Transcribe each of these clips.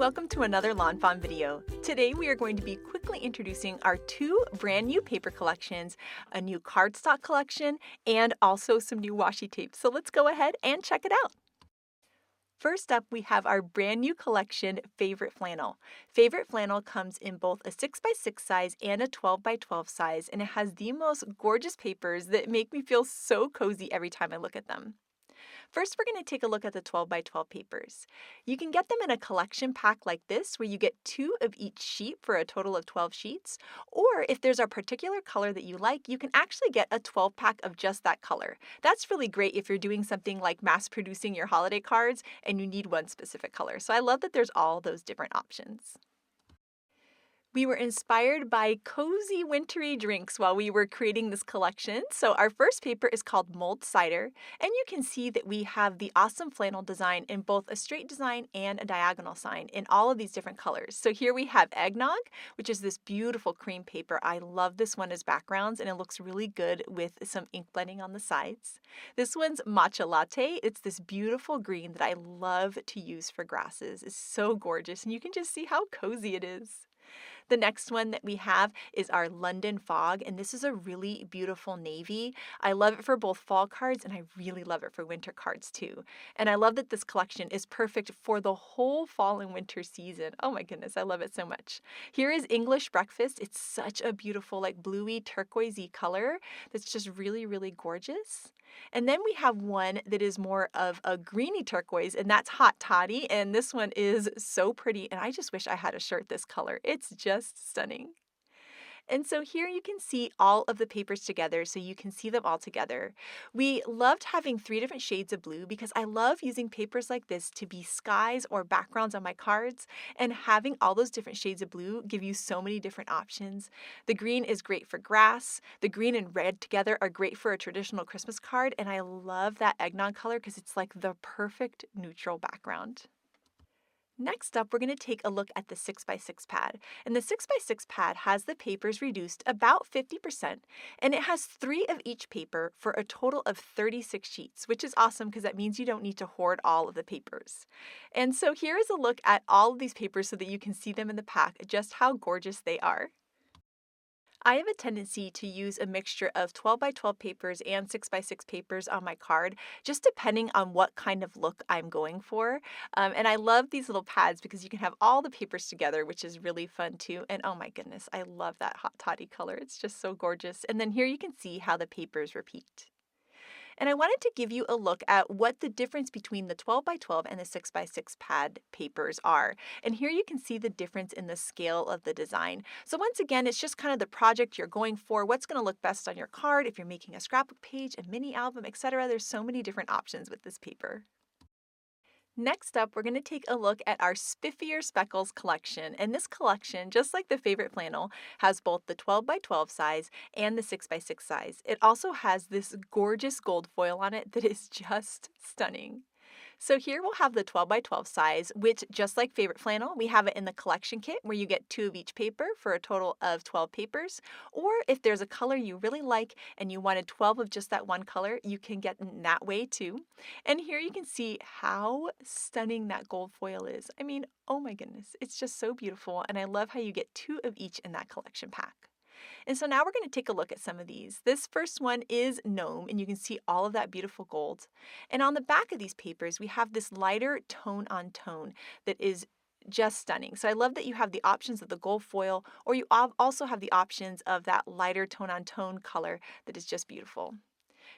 welcome to another lawnfawn video. Today we are going to be quickly introducing our two brand new paper collections, a new cardstock collection, and also some new washi tape. So let's go ahead and check it out. First up, we have our brand new collection, Favorite Flannel. Favorite Flannel comes in both a 6x6 size and a 12x12 size, and it has the most gorgeous papers that make me feel so cozy every time I look at them. First, we're going to take a look at the 12x12 papers. You can get them in a collection pack like this, where you get 2 of each sheet for a total of 12 sheets. Or if there's a particular color that you like, you can actually get a 12-pack of just that color. That's really great if you're doing something like mass producing your holiday cards and you need one specific color. So I love that there's all those different options. We were inspired by cozy wintry drinks while we were creating this collection. So our first paper is called Mulled Cider, and you can see that we have the awesome flannel design in both a straight design and a diagonal sign in all of these different colors. So here we have eggnog, which is this beautiful cream paper. I love this one as backgrounds, and it looks really good with some ink blending on the sides. This one's matcha latte. It's this beautiful green that I love to use for grasses. It's so gorgeous, and you can just see how cozy it is. The next one that we have is our London Fog, and this is a really beautiful navy. I love it for both fall cards, and I really love it for winter cards too. And I love that this collection is perfect for the whole fall and winter season. Oh my goodness, I love it so much. Here is English Breakfast. It's such a beautiful, like bluey turquoisey color that's just really, really gorgeous. And then we have one that is more of a greeny turquoise, and that's Hot Toddy. And this one is so pretty, and I just wish I had a shirt this color. It's just stunning. And so here you can see all of the papers together, so you can see them all together. We loved having 3 different shades of blue because I love using papers like this to be skies or backgrounds on my cards, and having all those different shades of blue give you so many different options. The green is great for grass. The green and red together are great for a traditional Christmas card, and I love that eggnog color because it's like the perfect neutral background. Next up, we're going to take a look at the 6x6 pad. And the 6x6 pad has the papers reduced about 50%, and it has 3 of each paper for a total of 36 sheets, which is awesome because that means you don't need to hoard all of the papers. And so here is a look at all of these papers so that you can see them in the pack, just how gorgeous they are. I have a tendency to use a mixture of 12x12 papers and 6x6 papers on my card, just depending on what kind of look I'm going for. And I love these little pads because you can have all the papers together, which is really fun too. And oh my goodness, I love that hot toddy color. It's just so gorgeous. And then here you can see how the papers repeat. And I wanted to give you a look at what the difference between the 12x12 and the 6x6 pad papers are. And here you can see the difference in the scale of the design. So once again, it's just kind of the project you're going for, what's going to look best on your card, if you're making a scrapbook page, a mini album, etc. There's so many different options with this paper. Next up, we're going to take a look at our Spiffier Speckles collection. And this collection, just like the Favorite Flannel, has both the 12x12 size and the 6x6 size. It also has this gorgeous gold foil on it that is just stunning. So here we'll have the 12x12 size, which, just like Favorite Flannel, we have it in the collection kit where you get 2 of each paper for a total of 12 papers. Or if there's a color you really like and you wanted 12 of just that one color, you can get in that way too. And here you can see how stunning that gold foil is. I mean, oh my goodness, it's just so beautiful, and I love how you get 2 of each in that collection pack. And so now we're going to take a look at some of these. This first one is Gnome, and you can see all of that beautiful gold. And on the back of these papers, we have this lighter tone on tone that is just stunning. So I love that you have the options of the gold foil, or you also have the options of that lighter tone on tone color that is just beautiful.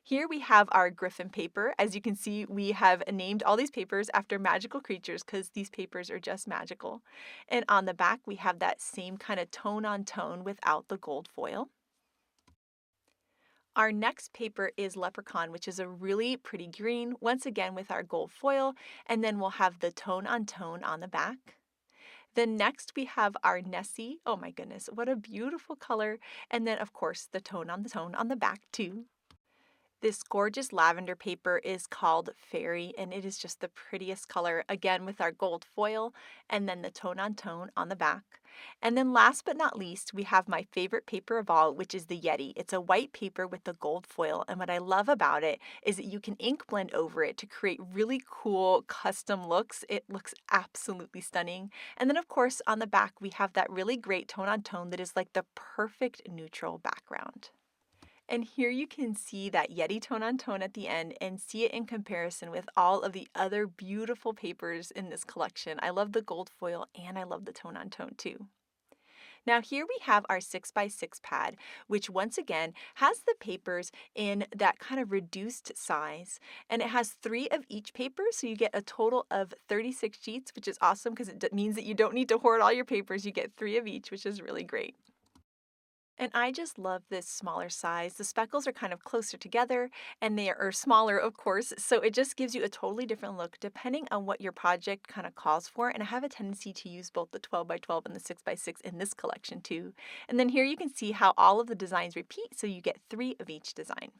Here we have our griffin paper. As you can see, we have named all these papers after magical creatures because these papers are just magical. And on the back, we have that same kind of tone on tone without the gold foil. Our next paper is Leprechaun, which is a really pretty green, once again with our gold foil, and then we'll have the tone on the back. Then next we have our Nessie. Oh my goodness, what a beautiful color. And then of course the tone on the back too. This gorgeous lavender paper is called Fairy, and it is just the prettiest color, again with our gold foil and then the tone on the back. And then last but not least, we have my favorite paper of all, which is the Yeti. It's a white paper with the gold foil, and what I love about it is that you can ink blend over it to create really cool custom looks. It looks absolutely stunning. And then of course on the back we have that really great tone that is like the perfect neutral background. And here you can see that Yeti tone at the end and see it in comparison with all of the other beautiful papers in this collection. I love the gold foil and I love the tone too. Now here we have our 6x6 pad, which once again has the papers in that kind of reduced size. And it has 3 of each paper, so you get a total of 36 sheets, which is awesome because it means that you don't need to hoard all your papers. You get 3 of each, which is really great. And I just love this smaller size. The speckles are kind of closer together and they are smaller, of course, so it just gives you a totally different look depending on what your project kind of calls for. And I have a tendency to use both the 12 by 12 and the 6 by 6 in this collection too. And then here you can see how all of the designs repeat, so you get 3 of each design.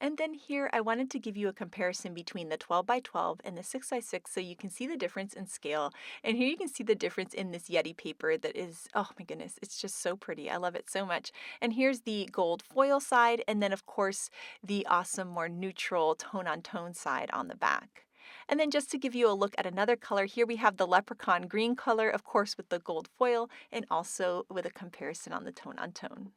And then here I wanted to give you a comparison between the 12 by 12 and the 6 by 6 so you can see the difference in scale. And here you can see the difference in this Yeti paper that is, oh my goodness, it's just so pretty. I love it so much. And here's the gold foil side, and then of course the awesome more neutral tone side on the back. And then just to give you a look at another color, here we have the leprechaun green color, of course with the gold foil, and also with a comparison on the tone.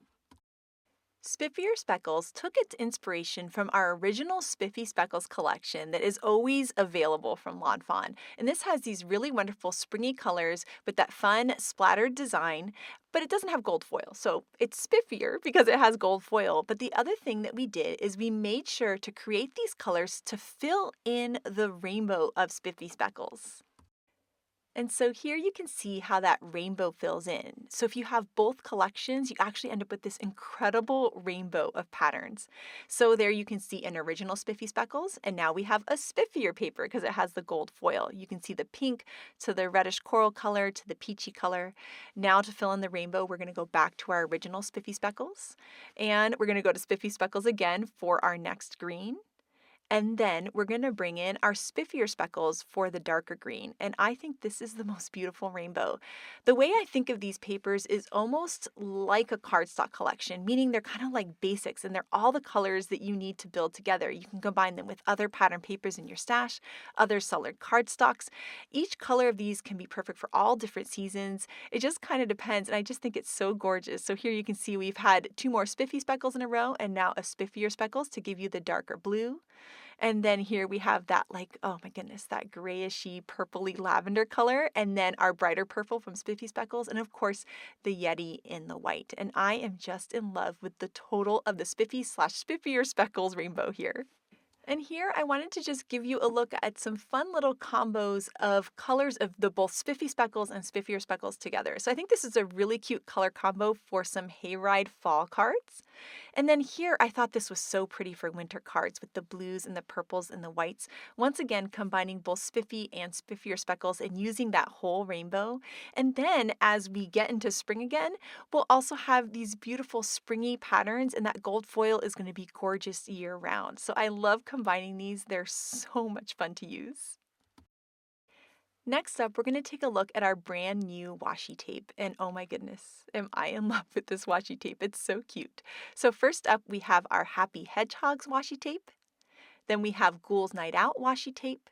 Spiffier Speckles took its inspiration from our original Spiffy Speckles collection that is always available from lawnfawn. And this has these really wonderful springy colors with that fun splattered design, but it doesn't have gold foil. So it's spiffier because it has gold foil. But the other thing that we did is we made sure to create these colors to fill in the rainbow of Spiffy Speckles. And so here you can see how that rainbow fills in. So if you have both collections, you actually end up with this incredible rainbow of patterns. So there you can see an original Spiffy Speckles, and now we have a spiffier paper because it has the gold foil. You can see the pink to the reddish coral color to the peachy color. Now to fill in the rainbow, we're going to go back to our original Spiffy Speckles, and we're going to go to Spiffy Speckles again for our next green. And then we're going to bring in our Spiffier Speckles for the darker green. And I think this is the most beautiful rainbow. The way I think of these papers is almost like a cardstock collection, meaning they're kind of like basics and they're all the colors that you need to build together. You can combine them with other pattern papers in your stash, other colored cardstocks. Each color of these can be perfect for all different seasons. It just kind of depends. And I just think it's so gorgeous. So here you can see we've had 2 more Spiffy Speckles in a row and now a Spiffier Speckles to give you the darker blue. And then here we have that like, oh my goodness, that grayishy purpley lavender color, and then our brighter purple from Spiffy Speckles, and of course the Yeti in the white. And I am just in love with the total of the Spiffy/Spiffier Speckles rainbow here. And here I wanted to just give you a look at some fun little combos of colors of the both Spiffy Speckles and Spiffier Speckles together. So I think this is a really cute color combo for some hayride fall cards. And then here I thought this was so pretty for winter cards with the blues and the purples and the whites. Once again, combining both Spiffy and Spiffier Speckles and using that whole rainbow. And then as we get into spring again, we'll also have these beautiful springy patterns, and that gold foil is going to be gorgeous year round. So I love combining these. They're so much fun to use. Next up, we're going to take a look at our brand new washi tape. And oh my goodness, am I in love with this washi tape. It's so cute. So first up, we have our Happy Hedgehogs washi tape. Then we have Ghoul's Night Out washi tape,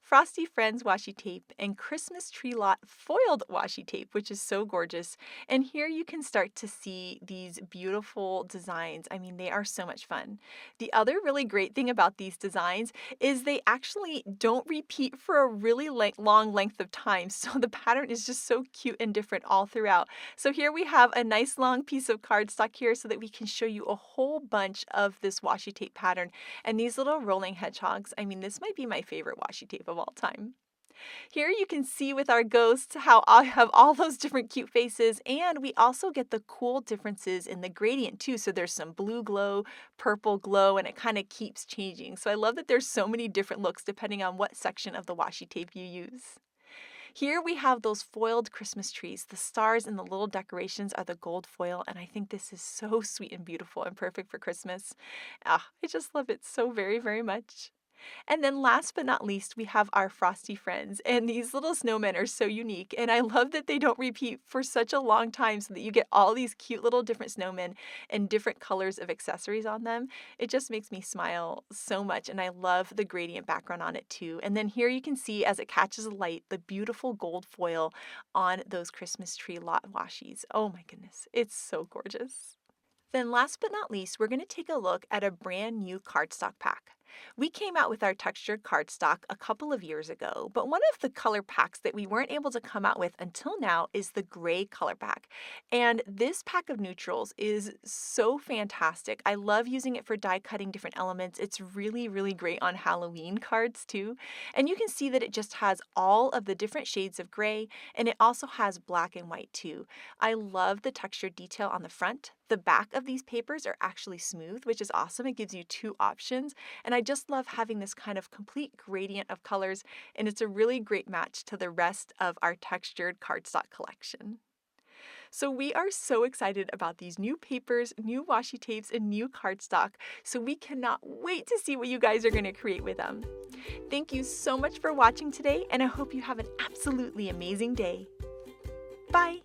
Frosty Friends washi tape, and Christmas Tree Lot foiled washi tape, which is so gorgeous. And here you can start to see these beautiful designs. I mean, they are so much fun. The other really great thing about these designs is they actually don't repeat for a really long length of time. So the pattern is just so cute and different all throughout. So here we have a nice long piece of cardstock here so that we can show you a whole bunch of this washi tape pattern. And these little rolling hedgehogs, I mean, this might be my favorite washi tape of all time. Here you can see with our ghosts how I have all those different cute faces, and we also get the cool differences in the gradient too. So there's some blue glow, purple glow, and it kind of keeps changing. So I love that there's so many different looks depending on what section of the washi tape you use. Here we have those foiled Christmas trees. The stars and the little decorations are the gold foil, and I think this is so sweet and beautiful and perfect for Christmas. Ah, I just love it so very, very much. And then last but not least, we have our frosty friends. And these little snowmen are so unique. And I love that they don't repeat for such a long time so that you get all these cute little different snowmen and different colors of accessories on them. It just makes me smile so much. And I love the gradient background on it too. And then here you can see as it catches the light, the beautiful gold foil on those Christmas tree lot washies. Oh my goodness, it's so gorgeous. Then last but not least, we're going to take a look at a brand new cardstock pack. We came out with our textured cardstock a couple of years ago, but one of the color packs that we weren't able to come out with until now is the gray color pack. And this pack of neutrals is so fantastic. I love using it for die cutting different elements. It's really, really great on Halloween cards too. And you can see that it just has all of the different shades of gray, and it also has black and white too. I love the textured detail on the front. The back of these papers are actually smooth, which is awesome. It gives you two options. And I just love having this kind of complete gradient of colors, and it's a really great match to the rest of our textured cardstock collection. So we are so excited about these new papers, new washi tapes, and new cardstock. So we cannot wait to see what you guys are going to create with them. Thank you so much for watching today, and I hope you have an absolutely amazing day. Bye!